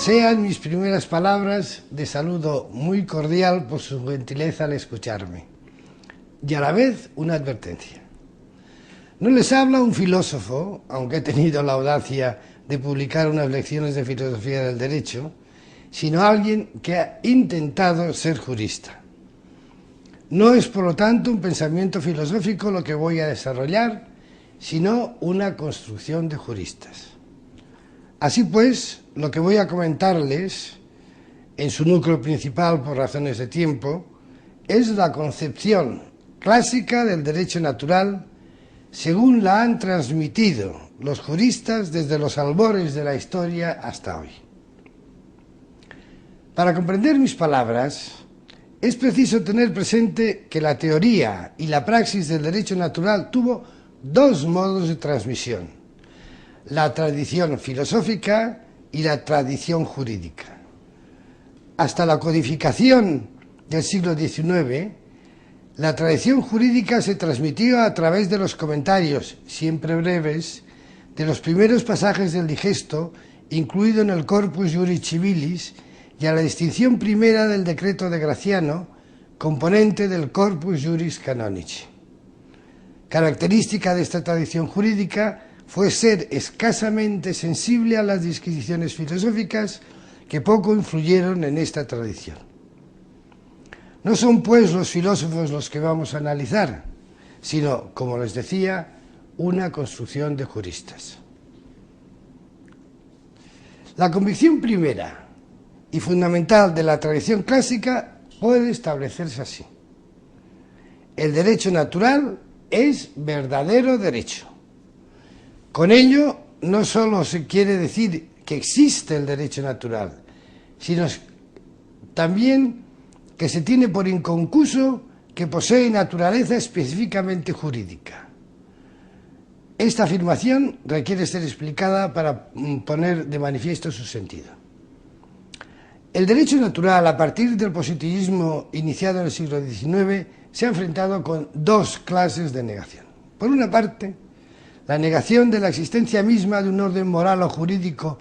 Sean mis primeras palabras de saludo muy cordial por su gentileza al escucharme, y a la vez una advertencia. No les habla un filósofo, aunque he tenido la audacia de publicar unas lecciones de filosofía del derecho, sino alguien que ha intentado ser jurista. No es, por lo tanto, un pensamiento filosófico lo que voy a desarrollar, sino una construcción de juristas. Así pues, lo que voy a comentarles, en su núcleo principal por razones de tiempo, es la concepción clásica del derecho natural según la han transmitido los juristas desde los albores de la historia hasta hoy. Para comprender mis palabras, es preciso tener presente que la teoría y la praxis del derecho natural tuvo dos modos de transmisión: la tradición filosófica y la tradición jurídica. Hasta la codificación del siglo XIX, la tradición jurídica se transmitió a través de los comentarios, siempre breves, de los primeros pasajes del digesto, incluido en el Corpus Juris Civilis, y a la distinción primera del decreto de Graciano, componente del Corpus Juris Canonici. Característica de esta tradición jurídica fue ser escasamente sensible a las disquisiciones filosóficas que poco influyeron en esta tradición. No son pues los filósofos los que vamos a analizar, sino, como les decía, una construcción de juristas. La convicción primera y fundamental de la tradición clásica puede establecerse así: el derecho natural es verdadero derecho. Con ello no solo se quiere decir que existe el derecho natural, sino también que se tiene por inconcluso que posee naturaleza específicamente jurídica. Esta afirmación requiere ser explicada para poner de manifiesto su sentido. El derecho natural, a partir del positivismo iniciado en el siglo XIX, se ha enfrentado con dos clases de negación. Por una parte, la negación de la existencia misma de un orden moral o jurídico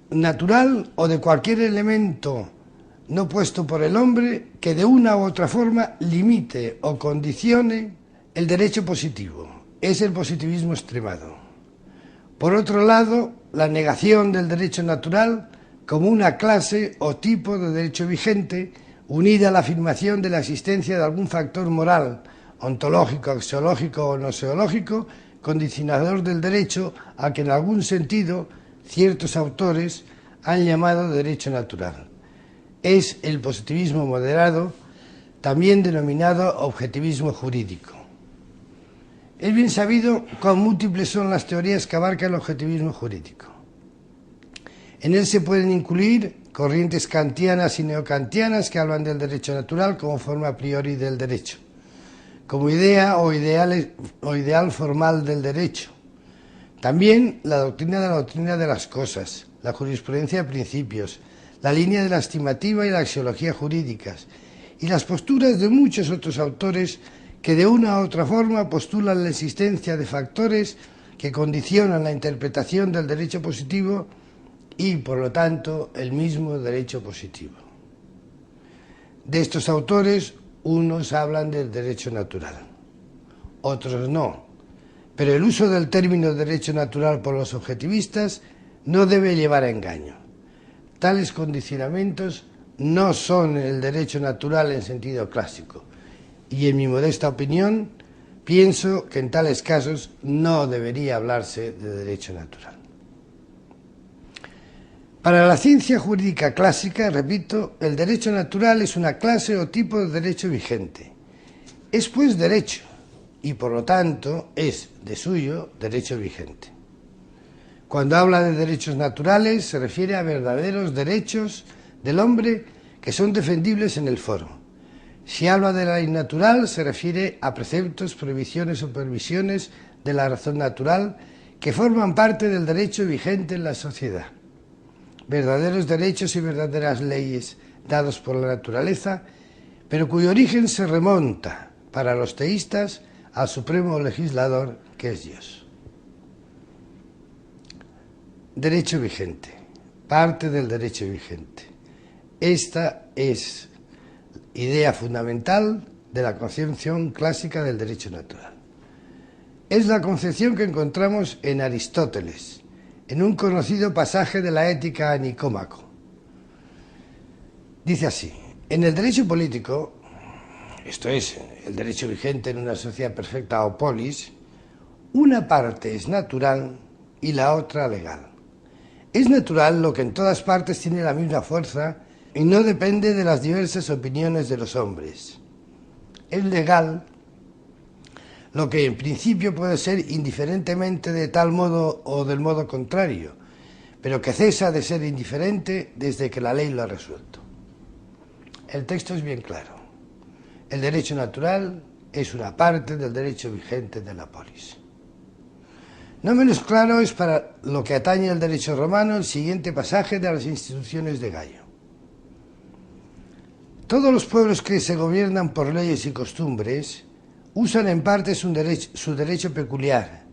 natural o de cualquier elemento no puesto por el hombre que de una u otra forma limite o condicione el derecho positivo. Es el positivismo extremado. Por otro lado, la negación del derecho natural como una clase o tipo de derecho vigente, unida a la afirmación de la existencia de algún factor moral, ontológico, axiológico o noseológico, condicionador del derecho, a que en algún sentido ciertos autores han llamado derecho natural. Es el positivismo moderado, también denominado objetivismo jurídico. Es bien sabido cuán múltiples son las teorías que abarca el objetivismo jurídico. En él se pueden incluir corrientes kantianas y neokantianas que hablan del derecho natural como forma a priori del derecho, como idea o ideal formal del derecho. También la doctrina de las cosas, la jurisprudencia de principios, la línea de la estimativa y la axiología jurídicas, y las posturas de muchos otros autores que de una u otra forma postulan la existencia de factores que condicionan la interpretación del derecho positivo y, por lo tanto, el mismo derecho positivo. De estos autores, unos hablan del derecho natural, otros no, pero el uso del término derecho natural por los objetivistas no debe llevar a engaño. Tales condicionamientos no son el derecho natural en sentido clásico, y en mi modesta opinión, pienso que en tales casos no debería hablarse de derecho natural. Para la ciencia jurídica clásica, repito, el derecho natural es una clase o tipo de derecho vigente. Es pues derecho, y por lo tanto es, de suyo, derecho vigente. Cuando habla de derechos naturales, se refiere a verdaderos derechos del hombre que son defendibles en el foro. Si habla de la ley natural, se refiere a preceptos, prohibiciones o permisiones de la razón natural que forman parte del derecho vigente en la sociedad. Verdaderos derechos y verdaderas leyes dados por la naturaleza, pero cuyo origen se remonta, para los teístas, al supremo legislador que es Dios. Derecho vigente. parte del derecho vigente. Esta es idea fundamental de la concepción clásica del derecho natural. Es la concepción que encontramos en Aristóteles, en un conocido pasaje de la Ética a Nicómaco. Dice así: en el derecho político, esto es, el derecho vigente en una sociedad perfecta o polis, una parte es natural y la otra legal. Es natural lo que en todas partes tiene la misma fuerza y no depende de las diversas opiniones de los hombres. Es legal lo que en principio puede ser indiferentemente de tal modo o del modo contrario, pero que cesa de ser indiferente desde que la ley lo ha resuelto. El texto es bien claro. El derecho natural es una parte del derecho vigente de la polis. No menos claro es para lo que atañe al derecho romano el siguiente pasaje de las instituciones de Gallo. Todos los pueblos que se gobiernan por leyes y costumbres usan en parte su derecho peculiar,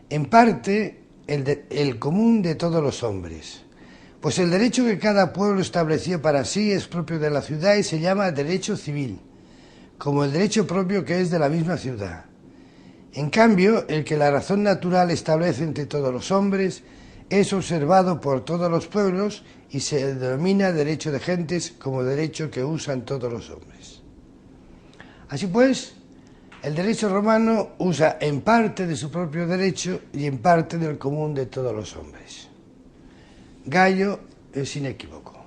en parte el común de todos los hombres, pues el derecho que cada pueblo estableció para sí es propio de la ciudad y se llama derecho civil, como el derecho propio que es de la misma ciudad. En cambio, el que la razón natural establece entre todos los hombres es observado por todos los pueblos y se denomina derecho de gentes como derecho que usan todos los hombres. Así pues, el derecho romano usa en parte de su propio derecho y en parte del común de todos los hombres. Gallo es inequívoco.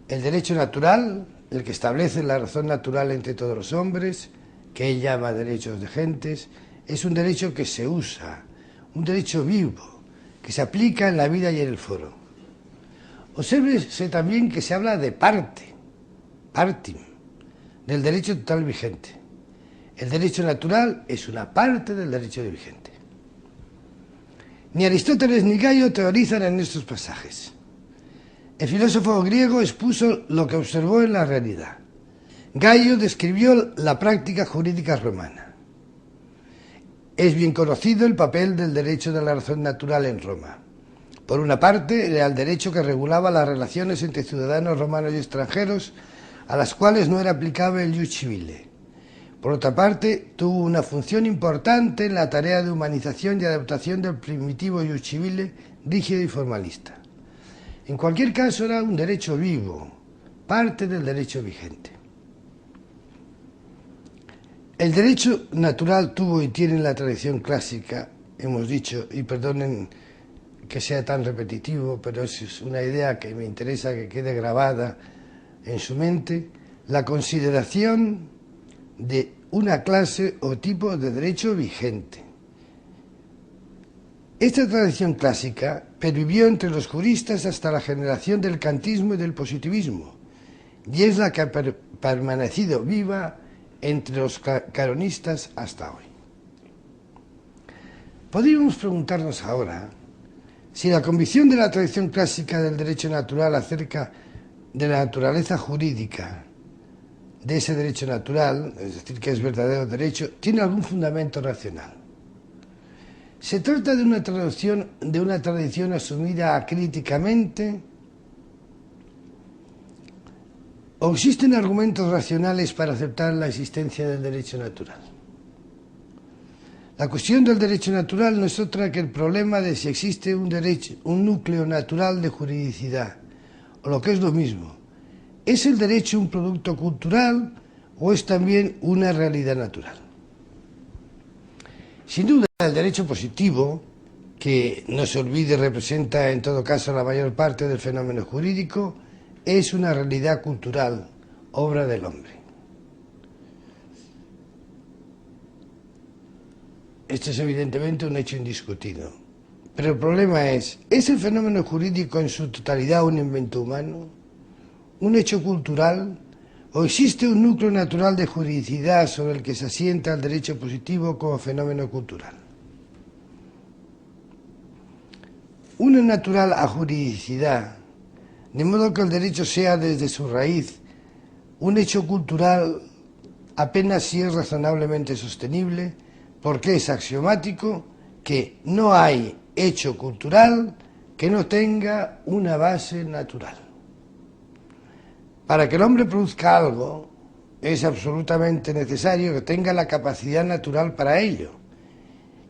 El derecho natural, el que establece la razón natural entre todos los hombres, que él llama derechos de gentes, es un derecho que se usa, un derecho vivo, que se aplica en la vida y en el foro. Obsérvese también que se habla de partim, del derecho total vigente. El derecho natural es una parte del derecho vigente. Ni Aristóteles ni Gallo teorizan en estos pasajes. El filósofo griego expuso lo que observó en la realidad. Gallo describió la práctica jurídica romana. Es bien conocido el papel del derecho de la razón natural en Roma. Por una parte, era el derecho que regulaba las relaciones entre ciudadanos romanos y extranjeros, a las cuales no era aplicable el ius civile. Por otra parte, tuvo una función importante en la tarea de humanización y adaptación del primitivo ius civile rígido y formalista. En cualquier caso, era un derecho vivo, parte del derecho vigente. El derecho natural tuvo y tiene en la tradición clásica, hemos dicho, y perdonen que sea tan repetitivo, pero es una idea que me interesa que quede grabada en su mente, la consideración de una clase o tipo de derecho vigente. Esta tradición clásica pervivió entre los juristas hasta la generación del kantismo y del positivismo, y es la que ha permanecido viva entre los caronistas hasta hoy. Podríamos preguntarnos ahora si la convicción de la tradición clásica del derecho natural acerca de la naturaleza jurídica de ese derecho natural, es decir, que es verdadero derecho, tiene algún fundamento racional. ¿Se trata de una tradición asumida acríticamente? ¿O existen argumentos racionales para aceptar la existencia del derecho natural? La cuestión del derecho natural no es otra que el problema de si existe un núcleo natural de juridicidad, o lo que es lo mismo, ¿es el derecho un producto cultural o es también una realidad natural? Sin duda, el derecho positivo, que no se olvide representa en todo caso la mayor parte del fenómeno jurídico, es una realidad cultural, obra del hombre. Esto es evidentemente un hecho indiscutido. Pero el problema ¿es el fenómeno jurídico en su totalidad un invento humano? ¿Un hecho cultural? ¿O existe un núcleo natural de juridicidad sobre el que se asienta el derecho positivo como fenómeno cultural? Una natural ajuridicidad, de modo que el derecho sea desde su raíz un hecho cultural apenas si es razonablemente sostenible, porque es axiomático que no hay hecho cultural que no tenga una base natural. Para que el hombre produzca algo, es absolutamente necesario que tenga la capacidad natural para ello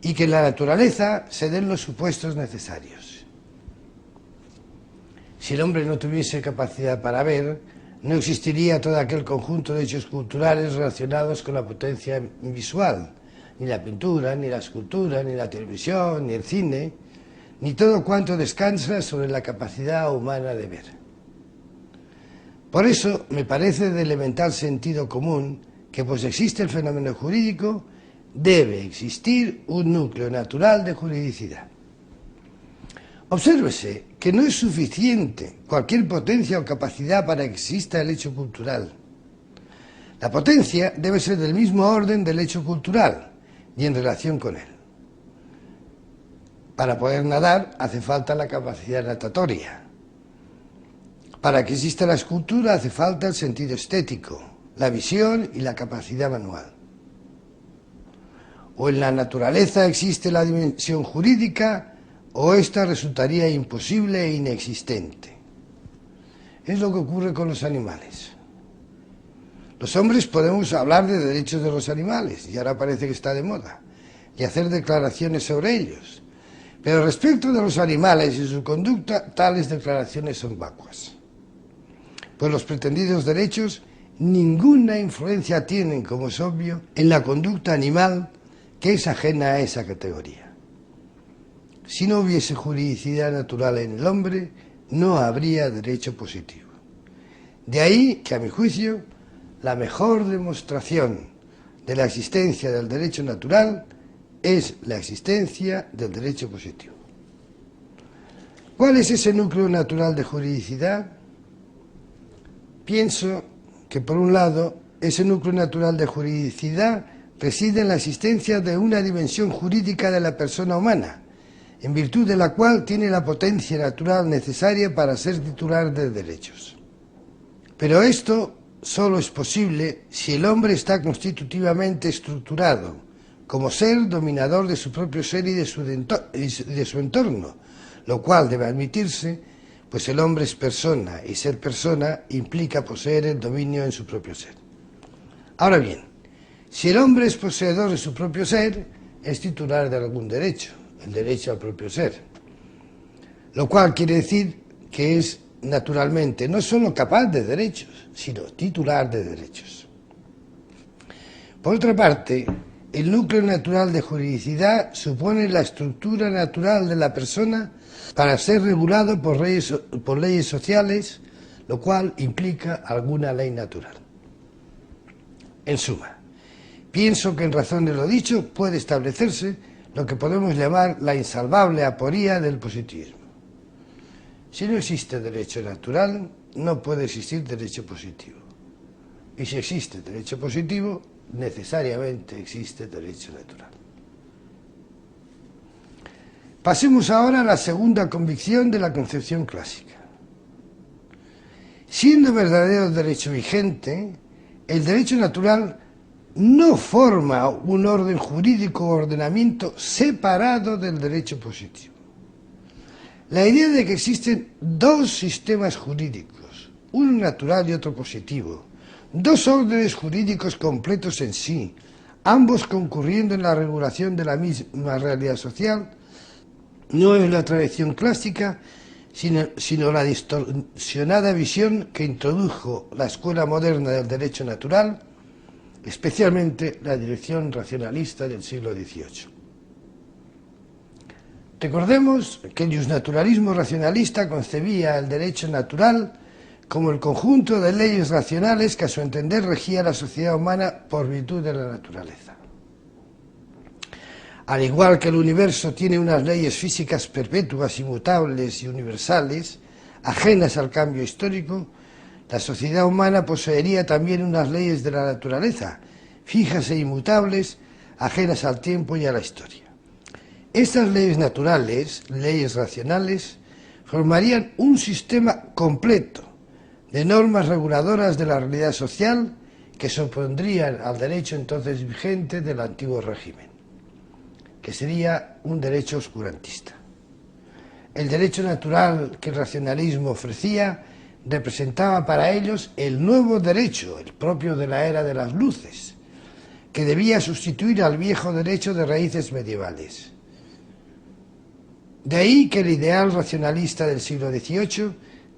y que en la naturaleza se den los supuestos necesarios. Si el hombre no tuviese capacidad para ver, no existiría todo aquel conjunto de hechos culturales relacionados con la potencia visual, ni la pintura, ni la escultura, ni la televisión, ni el cine, ni todo cuanto descansa sobre la capacidad humana de ver. Por eso me parece de elemental sentido común que, pues existe el fenómeno jurídico, debe existir un núcleo natural de juridicidad. Obsérvese que no es suficiente cualquier potencia o capacidad para que exista el hecho cultural. La potencia debe ser del mismo orden del hecho cultural y en relación con él. Para poder nadar hace falta la capacidad natatoria. Para que exista la escultura hace falta el sentido estético, la visión y la capacidad manual. O en la naturaleza existe la dimensión jurídica, o ésta resultaría imposible e inexistente. Es lo que ocurre con los animales. Los hombres podemos hablar de derechos de los animales, y ahora parece que está de moda, y hacer declaraciones sobre ellos. Pero respecto de los animales y su conducta, tales declaraciones son vacuas. Pues los pretendidos derechos ninguna influencia tienen, como es obvio, en la conducta animal que es ajena a esa categoría. Si no hubiese juridicidad natural en el hombre, no habría derecho positivo. De ahí que, a mi juicio, la mejor demostración de la existencia del derecho natural es la existencia del derecho positivo. ¿Cuál es ese núcleo natural de juridicidad? Pienso que, por un lado, ese núcleo natural de juridicidad reside en la existencia de una dimensión jurídica de la persona humana, en virtud de la cual tiene la potencia natural necesaria para ser titular de derechos. Pero esto solo es posible si el hombre está constitutivamente estructurado, como ser dominador de su propio ser y de su entorno, lo cual debe admitirse, pues el hombre es persona, y ser persona implica poseer el dominio en su propio ser. Ahora bien, si el hombre es poseedor de su propio ser, es titular de algún derecho, el derecho al propio ser, lo cual quiere decir que es naturalmente no solo capaz de derechos, sino titular de derechos. Por otra parte, el núcleo natural de juridicidad supone la estructura natural de la persona para ser regulado por leyes sociales, lo cual implica alguna ley natural. En suma, pienso que en razón de lo dicho puede establecerse lo que podemos llamar la insalvable aporía del positivismo. Si no existe derecho natural, no puede existir derecho positivo. Y si existe derecho positivo, necesariamente existe derecho natural. Pasemos ahora a la segunda convicción de la concepción clásica. Siendo verdadero derecho vigente, el derecho natural no forma un orden jurídico o ordenamiento separado del derecho positivo. La idea de que existen dos sistemas jurídicos, uno natural y otro positivo, dos órdenes jurídicos completos en sí, ambos concurriendo en la regulación de la misma realidad social, no es la tradición clásica, sino la distorsionada visión que introdujo la escuela moderna del derecho natural, especialmente la dirección racionalista del siglo XVIII. Recordemos que el justnaturalismo racionalista concebía el derecho natural como el conjunto de leyes racionales que a su entender regía la sociedad humana por virtud de la naturaleza. Al igual que el universo tiene unas leyes físicas perpetuas, inmutables y universales, ajenas al cambio histórico, la sociedad humana poseería también unas leyes de la naturaleza, fijas e inmutables, ajenas al tiempo y a la historia. Estas leyes naturales, leyes racionales, formarían un sistema completo de normas reguladoras de la realidad social que se opondrían al derecho entonces vigente del antiguo régimen, que sería un derecho oscurantista. El derecho natural que el racionalismo ofrecía representaba para ellos el nuevo derecho, el propio de la era de las luces, que debía sustituir al viejo derecho de raíces medievales. De ahí que el ideal racionalista del siglo XVIII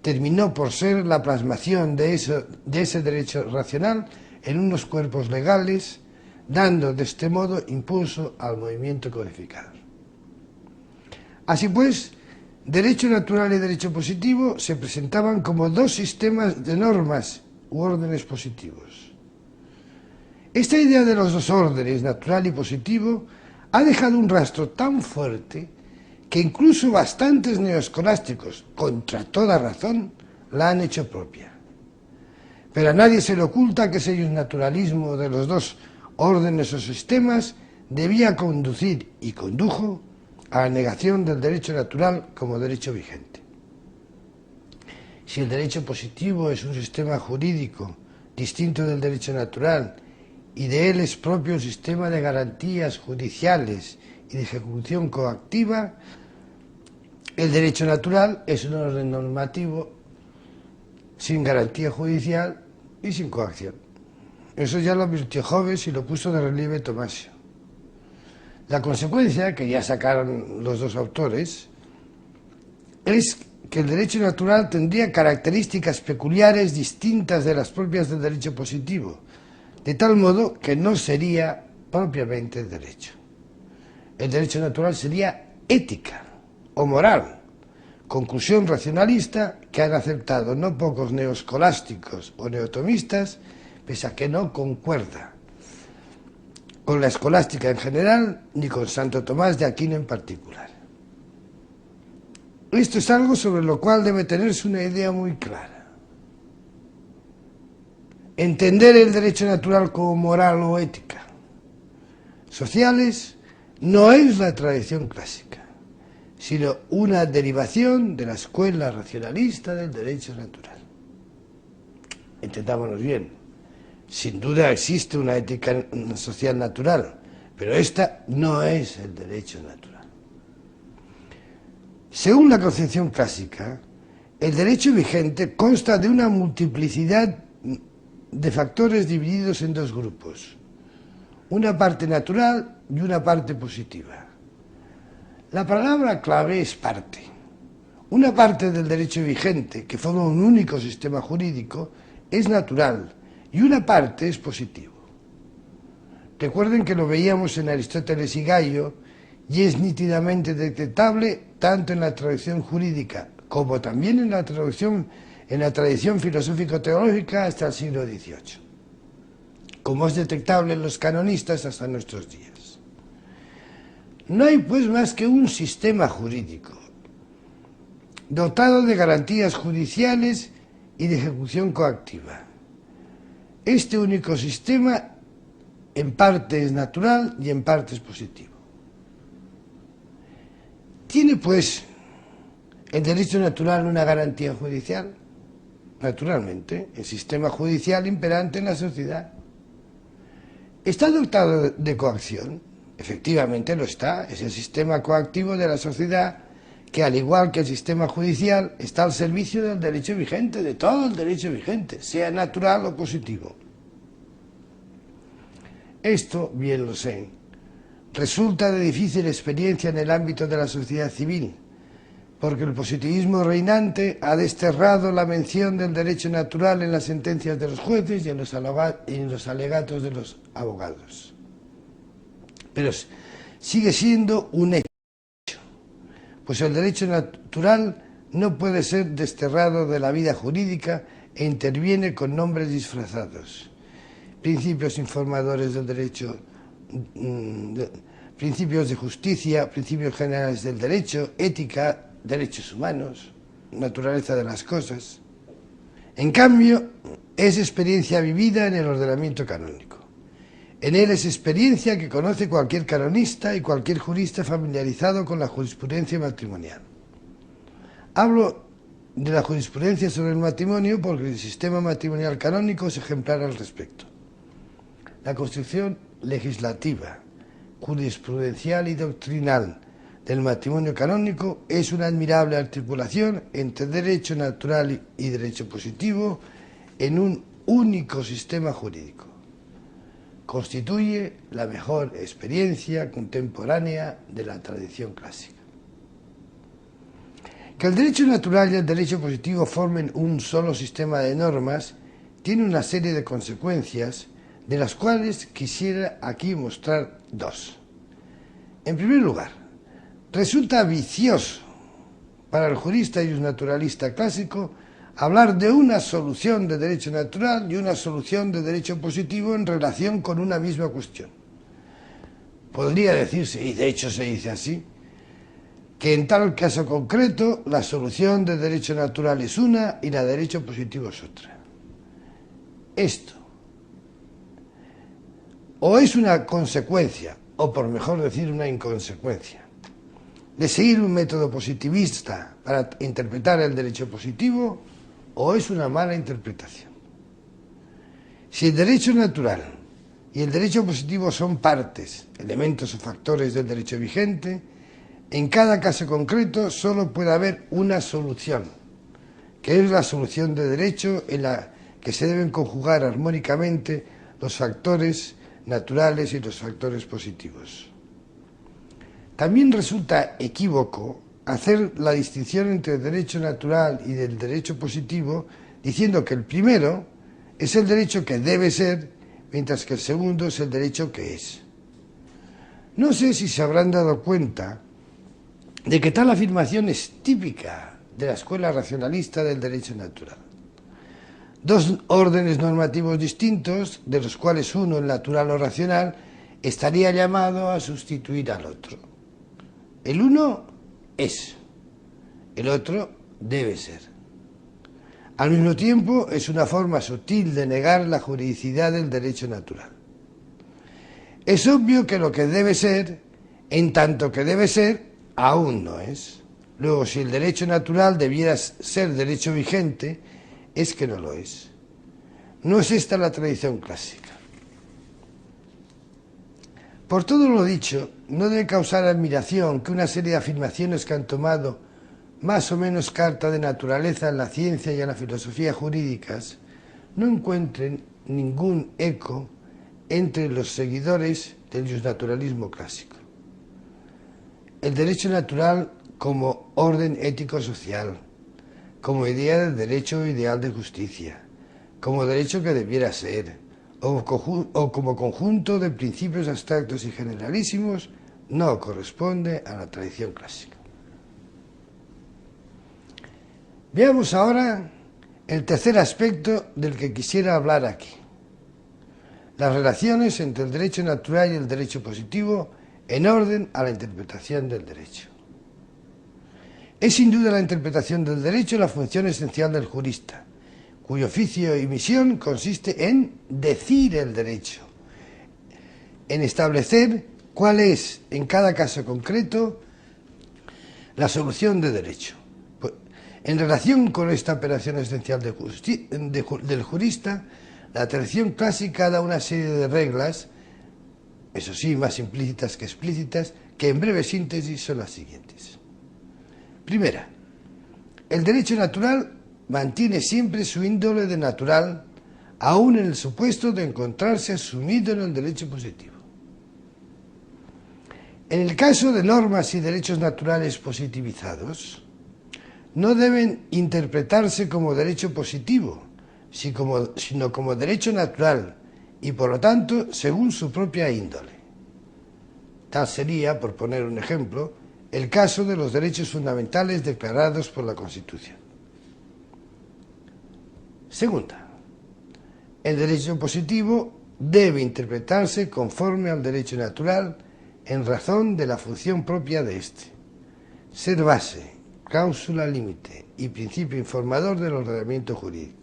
terminó por ser la plasmación de ese derecho racional en unos cuerpos legales, dando de este modo impulso al movimiento codificador. Así pues, derecho natural y derecho positivo se presentaban como dos sistemas de normas u órdenes positivos. Esta idea de los dos órdenes, natural y positivo, ha dejado un rastro tan fuerte que incluso bastantes neoescolásticos, contra toda razón, la han hecho propia. Pero a nadie se le oculta que ese naturalismo de los dos órdenes o sistemas debía conducir, y condujo, a la negación del derecho natural como derecho vigente. Si el derecho positivo es un sistema jurídico distinto del derecho natural y de él es propio un sistema de garantías judiciales y de ejecución coactiva, el derecho natural es un orden normativo sin garantía judicial y sin coacción. Eso ya lo advirtió Hobbes y lo puso de relieve Tomasio. La consecuencia, que ya sacaron los dos autores, es que el derecho natural tendría características peculiares distintas de las propias del derecho positivo, de tal modo que no sería propiamente derecho. El derecho natural sería ética o moral, conclusión racionalista que han aceptado no pocos neoescolásticos o neotomistas, pese a que no concuerda con la escolástica en general, ni con Santo Tomás de Aquino en particular. Esto es algo sobre lo cual debe tenerse una idea muy clara. Entender el derecho natural como moral o ética sociales no es la tradición clásica, sino una derivación de la escuela racionalista del derecho natural. Entendámonos bien. Sin duda existe una ética social natural, pero esta no es el derecho natural. Según la concepción clásica, el derecho vigente consta de una multiplicidad de factores divididos en dos grupos, una parte natural y una parte positiva. La palabra clave es parte. Una parte del derecho vigente, que forma un único sistema jurídico, es natural, y una parte es positivo. Recuerden que lo veíamos en Aristóteles y Gallo, y es nítidamente detectable tanto en la tradición jurídica como también en la tradición filosófico-teológica hasta el siglo XVIII, como es detectable en los canonistas hasta nuestros días. No hay pues más que un sistema jurídico, dotado de garantías judiciales y de ejecución coactiva. Este único sistema en parte es natural y en parte es positivo. ¿Tiene pues el derecho natural una garantía judicial? Naturalmente, el sistema judicial imperante en la sociedad. ¿Está dotado de coacción? Efectivamente lo está, es el sistema coactivo de la sociedad que, al igual que el sistema judicial, está al servicio del derecho vigente, de todo el derecho vigente, sea natural o positivo. Esto, bien lo sé, resulta de difícil experiencia en el ámbito de la sociedad civil, porque el positivismo reinante ha desterrado la mención del derecho natural en las sentencias de los jueces y en los alegatos de los abogados. Pero sigue siendo un hecho, pues el derecho natural no puede ser desterrado de la vida jurídica e interviene con nombres disfrazados. Principios informadores del derecho, principios de justicia, principios generales del derecho, ética, derechos humanos, naturaleza de las cosas. En cambio, es experiencia vivida en el ordenamiento canónico. En él es experiencia que conoce cualquier canonista y cualquier jurista familiarizado con la jurisprudencia matrimonial. Hablo de la jurisprudencia sobre el matrimonio porque el sistema matrimonial canónico es ejemplar al respecto. La construcción legislativa, jurisprudencial y doctrinal del matrimonio canónico es una admirable articulación entre derecho natural y derecho positivo en un único sistema jurídico. Constituye la mejor experiencia contemporánea de la tradición clásica. Que el derecho natural y el derecho positivo formen un solo sistema de normas tiene una serie de consecuencias, de las cuales quisiera aquí mostrar dos. En primer lugar, resulta vicioso para el jurista y el naturalista clásico hablar de una solución de derecho natural y una solución de derecho positivo en relación con una misma cuestión. Podría decirse, y de hecho se dice así, que en tal caso concreto la solución de derecho natural es una y la de derecho positivo es otra. Esto o es una consecuencia, o por mejor decir una inconsecuencia, de seguir un método positivista para interpretar el derecho positivo, o es una mala interpretación. Si el derecho natural y el derecho positivo son partes, elementos o factores del derecho vigente, en cada caso concreto solo puede haber una solución, que es la solución de derecho en la que se deben conjugar armónicamente los factores naturales y los factores positivos. También resulta equívoco hacer la distinción entre el derecho natural y el derecho positivo diciendo que el primero es el derecho que debe ser, mientras que el segundo es el derecho que es. No sé si se habrán dado cuenta de que tal afirmación es típica de la escuela racionalista del derecho natural. Dos órdenes normativos distintos, de los cuales uno, el natural o racional, estaría llamado a sustituir al otro. El uno es, el otro debe ser. Al mismo tiempo, es una forma sutil de negar la juridicidad del derecho natural. Es obvio que lo que debe ser, en tanto que debe ser, aún no es. Luego, si el derecho natural debiera ser derecho vigente, es que no lo es. No es esta la tradición clásica. Por todo lo dicho, no debe causar admiración que una serie de afirmaciones que han tomado más o menos carta de naturaleza en la ciencia y en la filosofía jurídicas no encuentren ningún eco entre los seguidores del justnaturalismo clásico. El derecho natural como orden ético-social, como idea del derecho o ideal de justicia, como derecho que debiera ser, o como conjunto de principios abstractos y generalísimos, no corresponde a la tradición clásica. Veamos ahora el tercer aspecto del que quisiera hablar aquí: las relaciones entre el derecho natural y el derecho positivo en orden a la interpretación del derecho. Es sin duda la interpretación del derecho la función esencial del jurista, cuyo oficio y misión consiste en decir el derecho, en establecer cuál es, en cada caso concreto, la solución de derecho. En relación con esta operación esencial del jurista, la tradición clásica da una serie de reglas, eso sí, más implícitas que explícitas, que en breve síntesis son las siguientes. Primera, el derecho natural mantiene siempre su índole de natural, aun en el supuesto de encontrarse asumido en el derecho positivo. En el caso de normas y derechos naturales positivizados, no deben interpretarse como derecho positivo, sino como derecho natural y, por lo tanto, según su propia índole. Tal sería, por poner un ejemplo, el caso de los derechos fundamentales declarados por la Constitución. Segunda, el derecho positivo debe interpretarse conforme al derecho natural en razón de la función propia de éste, ser base, cláusula límite y principio informador del ordenamiento jurídico.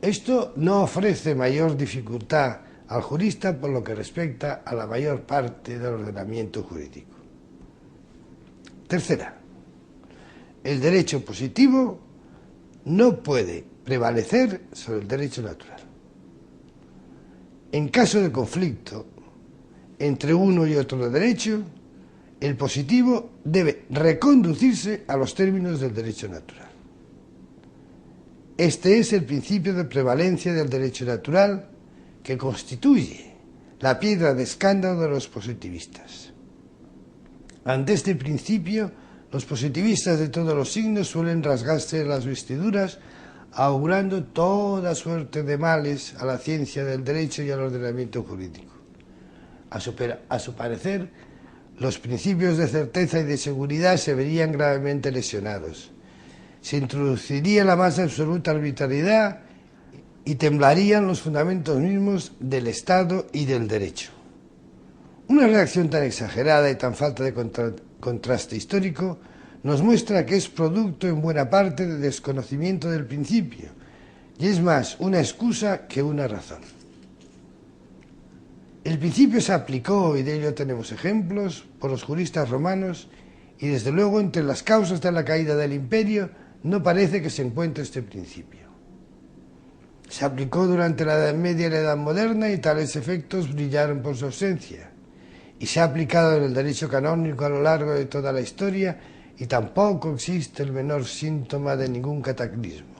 Esto no ofrece mayor dificultad al jurista por lo que respecta a la mayor parte del ordenamiento jurídico. Tercera, el derecho positivo no puede prevalecer sobre el derecho natural. En caso de conflicto entre uno y otro derecho, el positivo debe reconducirse a los términos del derecho natural. Este es el principio de prevalencia del derecho natural que constituye la piedra de escándalo de los positivistas. Ante este principio, los positivistas de todos los signos suelen rasgarse las vestiduras, augurando toda suerte de males a la ciencia del derecho y al ordenamiento jurídico. A su parecer, los principios de certeza y de seguridad se verían gravemente lesionados. Se introduciría la más absoluta arbitrariedad y temblarían los fundamentos mismos del Estado y del derecho. Una reacción tan exagerada y tan falta de contraste histórico nos muestra que es producto en buena parte de desconocimiento del principio, y es más una excusa que una razón. El principio se aplicó, y de ello tenemos ejemplos, por los juristas romanos, y desde luego entre las causas de la caída del imperio no parece que se encuentre este principio. Se aplicó durante la Edad Media y la Edad Moderna y tales efectos brillaron por su ausencia. Y se ha aplicado en el derecho canónico a lo largo de toda la historia y tampoco existe el menor síntoma de ningún cataclismo.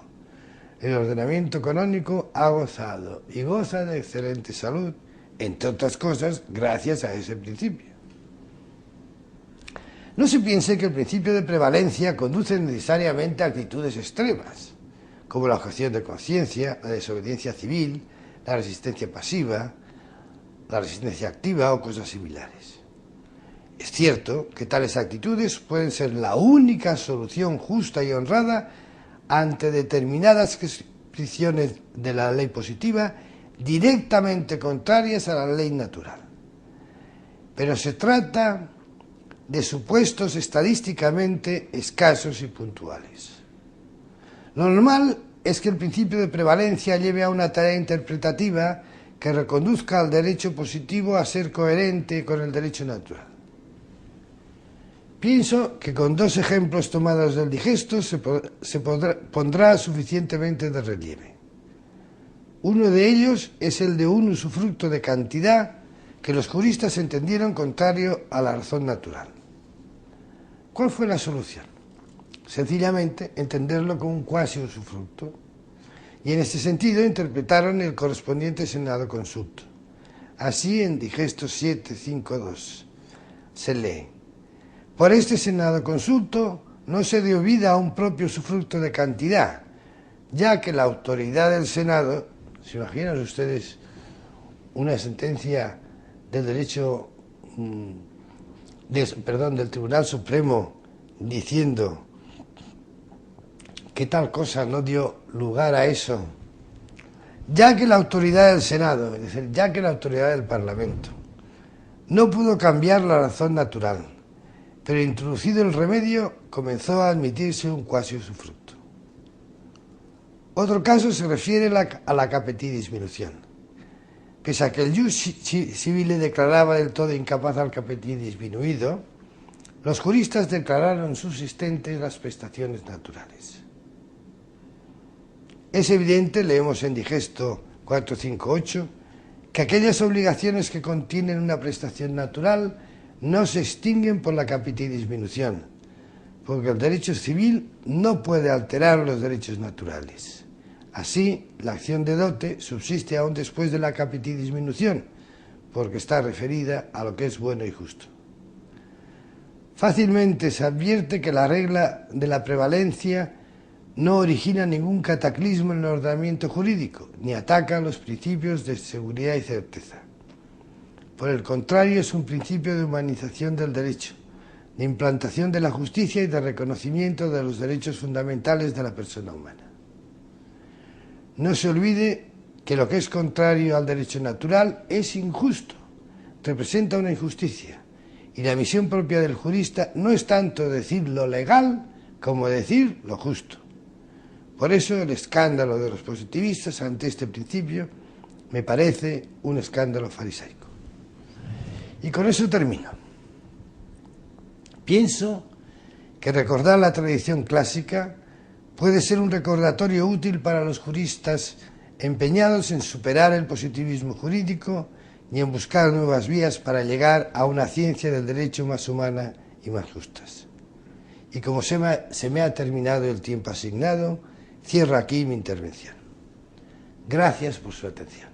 El ordenamiento canónico ha gozado y goza de excelente salud, entre otras cosas, gracias a ese principio. No se piense que el principio de prevalencia conduce necesariamente a actitudes extremas, como la objeción de conciencia, la desobediencia civil, la resistencia pasiva, la resistencia activa o cosas similares. Es cierto que tales actitudes pueden ser la única solución justa y honrada ante determinadas restricciones de la ley positiva directamente contrarias a la ley natural. Pero se trata de supuestos estadísticamente escasos y puntuales. Lo normal es que el principio de prevalencia lleve a una tarea interpretativa que reconduzca al derecho positivo a ser coherente con el derecho natural. Pienso que con dos ejemplos tomados del digesto se pondrá suficientemente de relieve. Uno de ellos es el de un usufructo de cantidad que los juristas entendieron contrario a la razón natural. ¿Cuál fue la solución? Sencillamente entenderlo como un cuasi usufructo. Y en este sentido interpretaron el correspondiente senado consulto. Así en digesto 7.5.2 se lee: por este senado consulto no se dio vida a un propio usufructo de cantidad, ya que la autoridad del Senado, ¿se imaginan ustedes una sentencia del derecho, del Tribunal Supremo diciendo que tal cosa no dio lugar a eso, ya que la autoridad del Senado, es decir, ya que la autoridad del Parlamento no pudo cambiar la razón natural, pero introducido el remedio comenzó a admitirse un quasi usufructo? Otro caso se refiere a la capiti disminución. Pese a que el jus civile declaraba del todo incapaz al capiti disminuido, los juristas declararon subsistentes las prestaciones naturales. Es evidente, leemos en digesto 4.5.8, que aquellas obligaciones que contienen una prestación natural no se extinguen por la capiti disminución, porque el derecho civil no puede alterar los derechos naturales. Así, la acción de dote subsiste aún después de la capiti disminución, porque está referida a lo que es bueno y justo. Fácilmente se advierte que la regla de la prevalencia no origina ningún cataclismo en el ordenamiento jurídico, ni ataca los principios de seguridad y certeza. Por el contrario, es un principio de humanización del derecho, de implantación de la justicia y de reconocimiento de los derechos fundamentales de la persona humana. No se olvide que lo que es contrario al derecho natural es injusto, representa una injusticia, y la misión propia del jurista no es tanto decir lo legal como decir lo justo. Por eso el escándalo de los positivistas ante este principio me parece un escándalo farisaico. Y con eso termino. Pienso que recordar la tradición clásica puede ser un recordatorio útil para los juristas empeñados en superar el positivismo jurídico ni en buscar nuevas vías para llegar a una ciencia del derecho más humana y más justas. Y como se me ha terminado el tiempo asignado, cierro aquí mi intervención. Gracias por su atención.